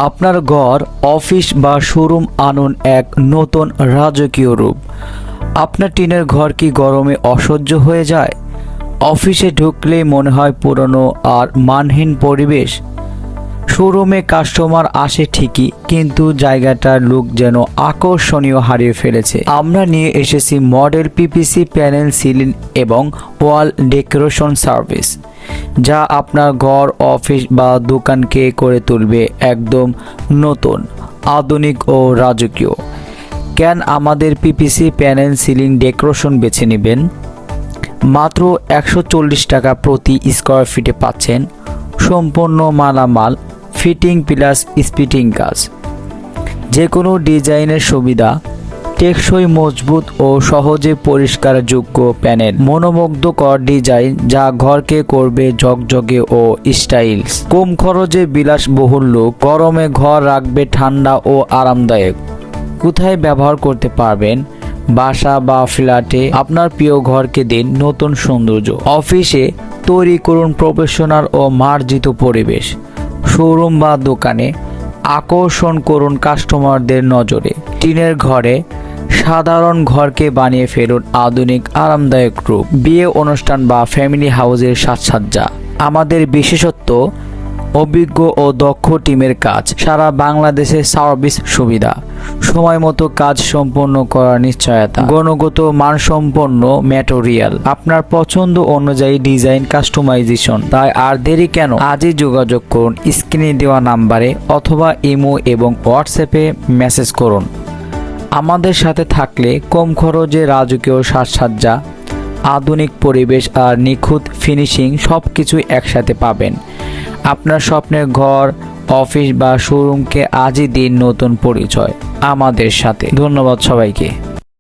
আপনার ঘর, অফিস বা শোরুম আনুন এক নতুন রাজকীয় রূপ। আপনার টিনের ঘর কি গরমে অসহ্য হয়ে যায়? অফিসে ঢুকলেই মনে হয় পুরনো আর মানহীন পরিবেশ। শোরুমে কাস্টমার আসে ঠিকই, কিন্তু জায়গাটার লুক যেন আকর্ষণীয় হারিয়ে ফেলেছে। আমরা নিয়ে এসেছি মডেল পিপিসি প্যানেল, সিলিং এবং ওয়াল ডেকোরেশন সার্ভিস, যা আপনার ঘর, অফিস বা দোকানকে করে তুলবে একদম নতুন, আধুনিক ও রাজকীয়। কেন আমাদের পিপিসি প্যানেল, সিলিং ডেকোরেশন বেছে নেবেন? মাত্র 140 টাকা প্রতি স্কোয়ার ফিটে পাচ্ছেন সম্পূর্ণ মালামাল, ফিটিং প্লাস স্পিটিং কাজ, যে কোনো ডিজাইনের সুবিধা, টেকসই, মজবুত ও সহজে পরিষ্কারযোগ্য প্যানেল, মনোমুগ্ধকর ডিজাইন যা ঘরকে করবে ঝকঝকে ও স্টাইলস, কম খরচে বিলাসবহুল লুক, গরমে ঘর রাখবে ঠান্ডা ও আরামদায়ক। কোথায় ব্যবহার করতে পারবেন? বাসা বা ফ্ল্যাটে আপনার প্রিয় ঘরকে দিন নতুন সৌন্দর্য। অফিসে তৈরি করুন প্রফেশনাল ও মার্জিত পরিবেশ। শোরুম বা দোকানে আকর্ষণ করুন কাস্টমারদের নজরে। টিনের ঘরে সাধারণ ঘরকে বানিয়ে ফেলুন আধুনিক, আরামদায়ক রূপ। বিয়ে অনুষ্ঠান বা ফ্যামিলি হাউসের সাজসজ্জা। আমাদের বিশেষত্ব অভিজ্ঞ ও দক্ষ টিমের কাজ, সারা বাংলাদেশে সার্ভিস সুবিধা, সময় মতো কাজ সম্পন্ন করার নিশ্চয়তা, গুণগত মানসম্পন্ন ম্যাটেরিয়াল, আপনার পছন্দ অনুযায়ী ডিজাইন কাস্টমাইজেশন। তাই আর দেরি কেন? আজই যোগাযোগ করুন স্ক্রিনে দেওয়া নাম্বারে অথবা ইমো এবং হোয়াটসঅ্যাপে মেসেজ করুন। আমাদের সাথে থাকলে কম খরচে রাজকীয় সাজসজ্জা, আধুনিক পরিবেশ আর নিখুঁত ফিনিশিং সবকিছু একসাথে পাবেন। আপনার স্বপ্নের ঘর, অফিস বা শোরুমকে আজই দিন নতুন পরিচয় আমাদের সাথে। ধন্যবাদ সবাইকে।